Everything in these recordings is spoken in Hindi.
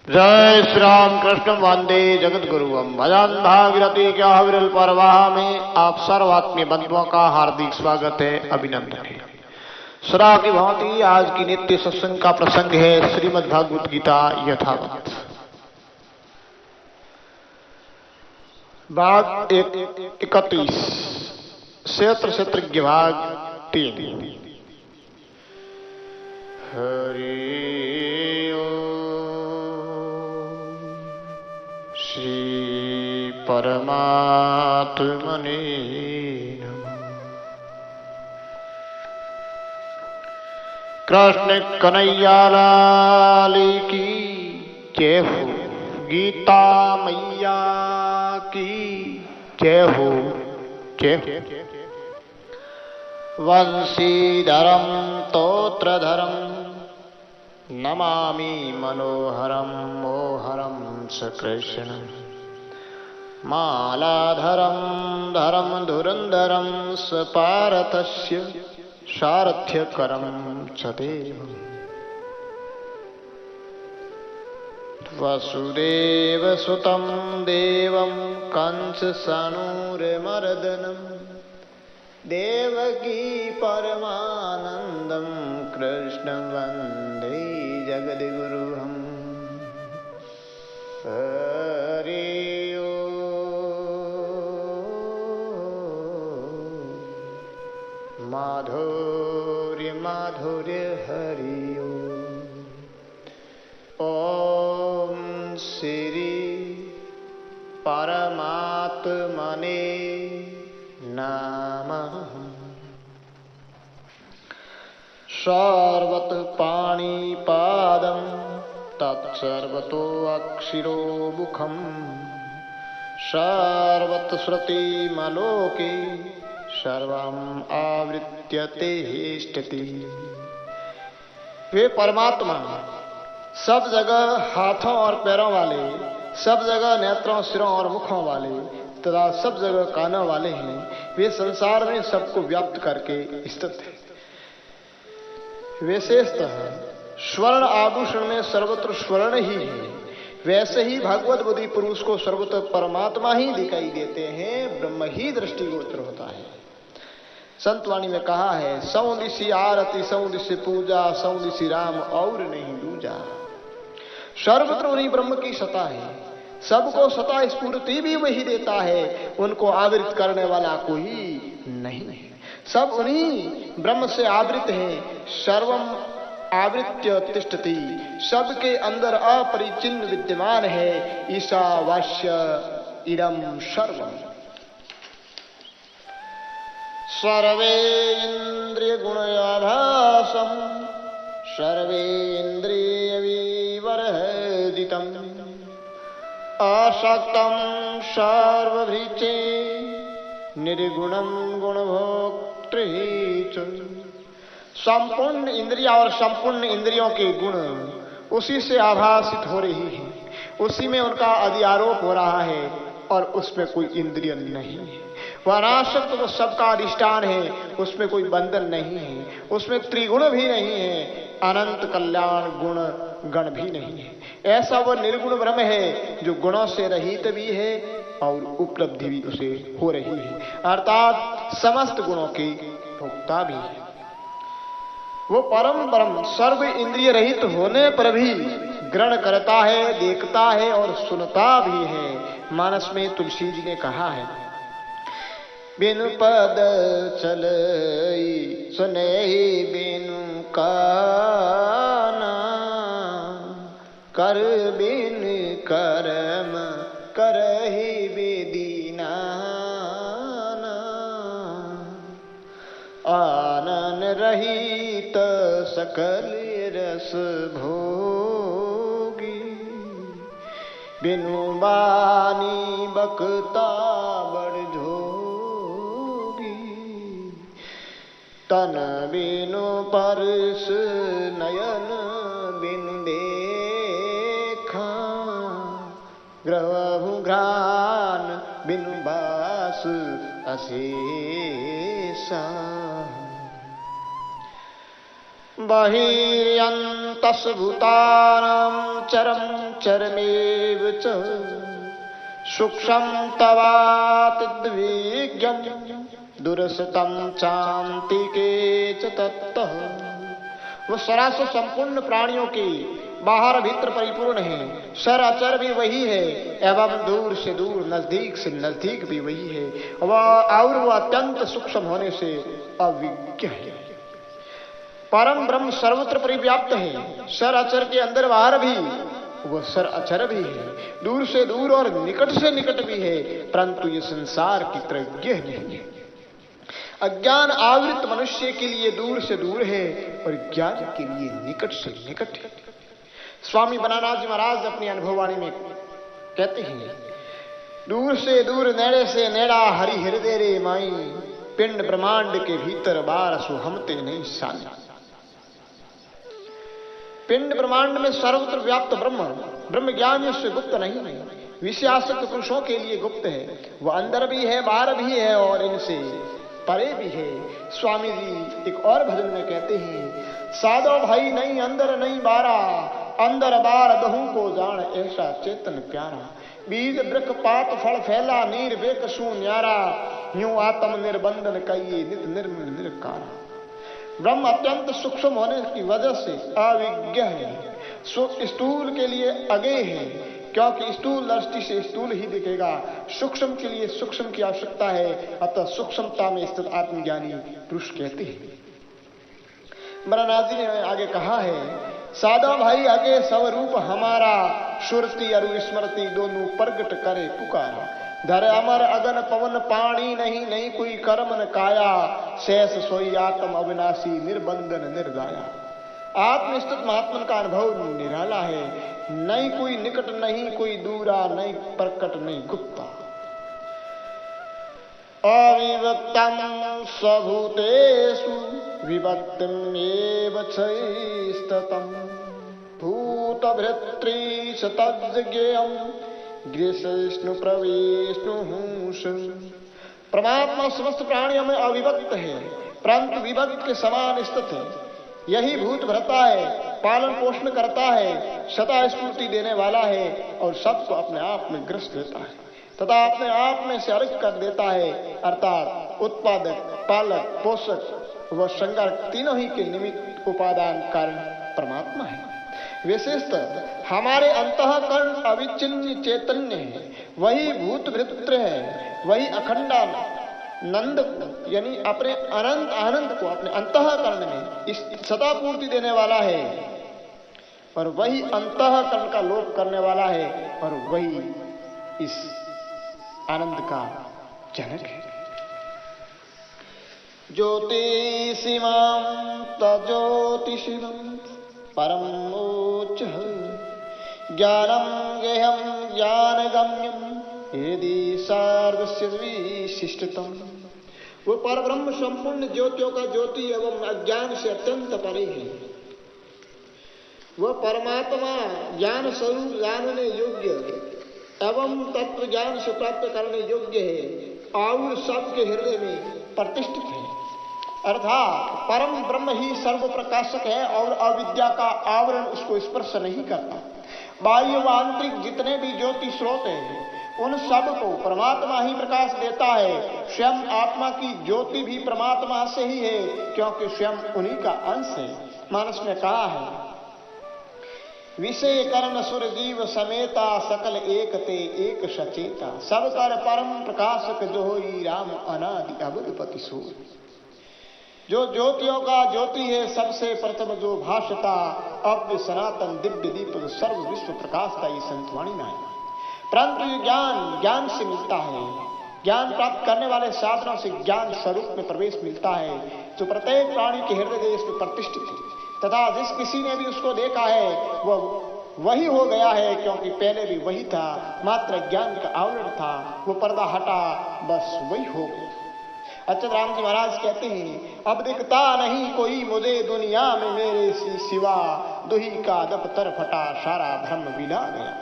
जय श्री राम कृष्ण वंदे जगत गुरुवम भजन भागीरथी क्या विरल परवाह में आप सर्वात्मीय बंधुओं का हार्दिक स्वागत है, अभिनंदन है। सदा की भांति आज की नित्य सत्संग का प्रसंग है श्रीमद् भागवत गीता यथावत भाग 31 क्षेत्र भाग 3। हरि श्री परमात्मने नमः। कृष्ण कन्हैया लाल की जय हो, गीता मैया की जय हो, जय हो। वंशीधरम तोत्रधरम नमामि मनोहरम मोहरम सकृष्ण मालाधरम धरम धुरंधरम सपारतस्य सारथ्यकरम च देवम् वसुदेवसुतं देवं कंससानूरमर्दनं देवकी परमानंदं कृष्णं वन्दे जगद्गुरुम्। हरि माधुर्य माधुर्य हरि ओम श्री परमात्मने नमः। सर्वत पाणिपादं तत्सर्वतो अक्षिरो मुखम् सर्वत श्रुतिमलोके सर्वं आवृत्य तिष्ठति। वे परमात्मा सब जगह हाथों और पैरों वाले, सब जगह नेत्रों सिरों और मुखों वाले तथा सब जगह कानों वाले हैं। वे संसार में सबको व्याप्त करके स्थित है। विशेषतः स्वर्ण आभूषण में सर्वत्र स्वर्ण ही है, वैसे ही भगवत बुद्धि पुरुष को सर्वत्र परमात्मा ही दिखाई देते हैं, ब्रह्म ही दृष्टिगोचर होता है। संतवाणी में कहा है, सौंदिशी आरती सौंदिशी पूजा सौंदिशी राम और नहीं दूजा। सर्वत्र उन्हीं ब्रह्म की सत्ता है, सबको सत्ता स्फूर्ति भी वही देता है, उनको आवृत करने वाला कोई नहीं है। सब उन्हीं ब्रह्म से आवृत हैं। सर्वम आवृत्य तिष्ठति, सबके अंदर अपरिचिन्न विद्यमान है। ईशावास्य इदं सर्वम्। सर्वे इंद्रिय गुणयाभासं सर्वेन्द्रिय विवर्जितम् आसक्तं सर्वभृचे निर्गुणं गुणभोक्तृ च। संपूर्ण इंद्रिया और संपूर्ण इंद्रियों के गुण उसी से आभासित हो रही है, उसी में उनका अधिआरोप हो रहा है और उसमें कोई इंद्रिय नहीं है। वह अनासक्त वो सबका अधिष्ठान है, उसमें कोई बंधन नहीं है, उसमें त्रिगुण भी नहीं है, अनंत कल्याण गुण गण भी नहीं है। ऐसा वह निर्गुण ब्रह्म है जो गुणों से रहित भी है और उपलब्धि भी उसे हो रही है, अर्थात समस्त गुणों की भोक्ता भी है। वो परम ब्रह्म सर्व इंद्रिय रहित होने पर भी ग्रहण करता है, देखता है और सुनता भी है। मानस में तुलसी जी ने कहा है, बिनु पद चलई सुनहि बिनु काना कर बिन कर्म करहि विदीना आनन रहित सकल रस भोगी बिनु बानी बकता बड़ जोगी तन बिनु परस नयन बिनु देखा ग्रह घ्राण बिनु बास अशेषा बहिर्यंत तस् भूतानां चरम चरमेव च सूक्ष्मं तवातिद्विज्ञं दुरसतं चान्तिके च तत्तः। वो सरासर संपूर्ण प्राणियों के बाहर भीतर परिपूर्ण है, सर अचर भी वही है एवं दूर से दूर नजदीक से नजदीक भी वही है, और वह अत्यंत सूक्ष्म होने से अविज्ञ है। परम ब्रह्म सर्वत्र परिव्याप्त है, सर अचर के अंदर बाहर भी वह सर अचर भी है, दूर से दूर और निकट से निकट भी है, परंतु ये संसार की तरह ज्ञ नहीं है। अज्ञान आवृत मनुष्य के लिए दूर से दूर है और ज्ञान के लिए निकट से निकट है। स्वामी बनानाथ जी महाराज अपनी अनुभववाणी में कहते हैं, दूर से दूर नेड़े से नेड़ा हरि हृदय रे माई, पिंड ब्रह्मांड के भीतर बार सुहमते नहीं साने। पिंड ब्रह्मांड में सर्वत्र व्याप्त ब्रह्म ज्ञान से गुप्त नहीं है, विषयासक्त पुरुषों के लिए गुप्त है। वह अंदर भी है, बाहर भी है और इनसे परे भी है। स्वामी जी एक और भजन में कहते हैं, साधो भाई नहीं अंदर नहीं बारा, अंदर बार दहू को जान ऐसा चेतन प्यारा। बीज वृक्ष पात फल फैला, नीर बेक सु न्यारा, यूं आत्म निर्बंधन कहिए नित निर्मल निरकारा। ब्रह्म अत्यंत सूक्ष्म होने की वजह से अविज्ञ है, स्थूल के लिए अगे है, क्योंकि स्थूल दृष्टि से स्थूल ही दिखेगा, सूक्ष्म के लिए सूक्ष्म की आवश्यकता है, अतः सूक्ष्मता में स्थित आत्मज्ञानी पुरुष कहते हैं। ब्रह्मनाथ जी ने आगे कहा है, साधा भाई आगे स्वरूप हमारा, सुरति अरु स्मृति दोनों प्रगट करे पुकारा। धर अमर अगन पवन पानी नहीं, नहीं कोई कर्म न काया, शेष सोई आत्म अविनाशी निर्बंधन निर्दाया। आत्मस्थित महात्मन का अनुभव निराला है, नहीं कोई निकट नहीं कोई दूरा, नहीं प्रकट नहीं गुप्ता। अविभक्तं स्वभूतेषु विभक्तिमेव चैस्ततं, भूतभृत्री सतज्ज्ञेयं गृहस्थु प्रवेष्णुहुष। परमात्मा समस्त प्राणियों में अविभक्त है, परंतु विभक्त के समान स्थित है। यही भूत भरता है, पालन पोषण करता है, सदा स्फूर्ति देने वाला है और सबको अपने आप में ग्रस्त लेता है तथा अपने आप में से अलग कर देता है, अर्थात उत्पादक, पालक, पोषक व संगारक तीनों ही के निमित्त उपादान कारण परमात्मा है। विशेषतः हमारे अंतःकरण अविच्छिन्न चैतन्य है, वही भूत भृत्र है, वही अखंडा नंद यानी अपने अनंत आनंद को अपने अंतःकरण में इस सदा पूर्ति देने वाला है, और वही अंतःकरण का लोप करने वाला है, और वही इस आनंद का जनक है। ज्योतिषिमां तज्योतिषिमं परमोच्चः, ज्ञानं गेहं ज्ञानगम्यं यदि सर्वस्य विशिष्टतम। वो परब्रह्म संपूर्ण ज्योतियों का ज्योति एवं अज्ञान से अत्यंत परे है। वह परमात्मा ज्ञान स्वरूप जानने योग्य एवं तत्व ज्ञान से प्राप्त करने योग्य है और सबके हृदय में प्रतिष्ठित है, अर्थात परम ब्रह्म ही सर्व प्रकाशक है और अविद्या का आवरण उसको स्पर्श नहीं करता। बाह्य व आंतरिक जितने भी ज्योति स्रोत हैं उन सब को परमात्मा ही प्रकाश देता है। स्वयं आत्मा की ज्योति भी परमात्मा से ही है, क्योंकि स्वयं उन्हीं का अंश है। मानस में कहा है, विषय कर्ण सुर जीव समेता, सकल एक ते एक सचेता, सब कर परम प्रकाशक जो होई राम अनादि अबुधपति सूर। जो ज्योतियों का ज्योति है, सबसे प्रथम जो भाषता अव्य सनातन दिव्य दीपक सर्व विश्व प्रकाश का ये संतवाणी ना है। परंतु ये ज्ञान से मिलता है, ज्ञान प्राप्त करने वाले साधनों से ज्ञान स्वरूप में प्रवेश मिलता है, जो प्रत्येक प्राणी के हृदय देश में प्रतिष्ठित है, तथा जिस किसी ने भी उसको देखा है वह वही हो गया है, क्योंकि पहले भी वही था, मात्र ज्ञान का आवरण था, वो पर्दा हटा बस वही हो गया। अच्युत राम जी महाराज कहते हैं, अब दिखता नहीं कोई मुझे दुनिया में मेरे सिवा, दुही का दफ्तर फटा सारा भ्रम विला गया।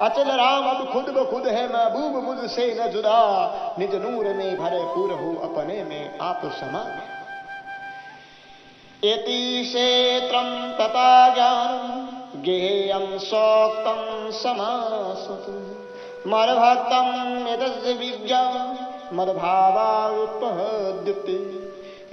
अचल राम अब खुद ब खुद है महबूब मुझसे न जुदा, निज नूर में भरे पूर हूँ अपने में आप समा गया। एति क्षेत्रं तथा ज्ञानं गेयं सोक्तं समासतु मद्भक्तं एतस्य विज्ञानं मद्भावायुपपद्यते।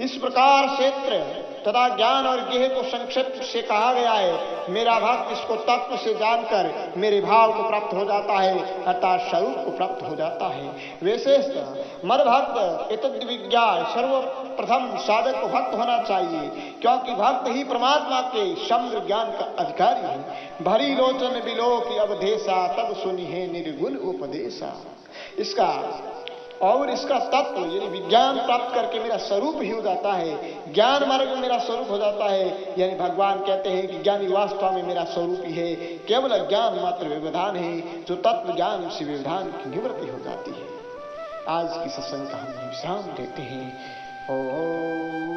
इस प्रकार क्षेत्र तथा ज्ञान और गेह को संक्षिप्त से कहा गया है। मेरा भक्त इसको तत्व से जानकर मेरे भाव को प्राप्त हो जाता है, अर्थात स्वरूप को प्राप्त हो जाता है। विशेषतः मद्भक्त एतद् विज्ञान सर्वप्रथम साधक को भक्त होना चाहिए, क्योंकि भक्त ही परमात्मा के समग्र ज्ञान का अधिकारी है। भरी लोचन बिलो की अवधेशा तब सुनी है निर्गुण उपदेशा। इसका और इसका तत्व यानी विज्ञान प्राप्त करके मेरा स्वरूप ही हो जाता है, ज्ञान मार्ग में मेरा स्वरूप हो जाता है। यानी भगवान कहते हैं कि ज्ञानी वास्तव में मेरा स्वरूप ही है, केवल ज्ञान मात्र व्यवधान है, जो तत्व ज्ञान से व्यवधान की निवृत्ति हो जाती है। आज की सत्संग का हम विश्राम देते हैं। ओम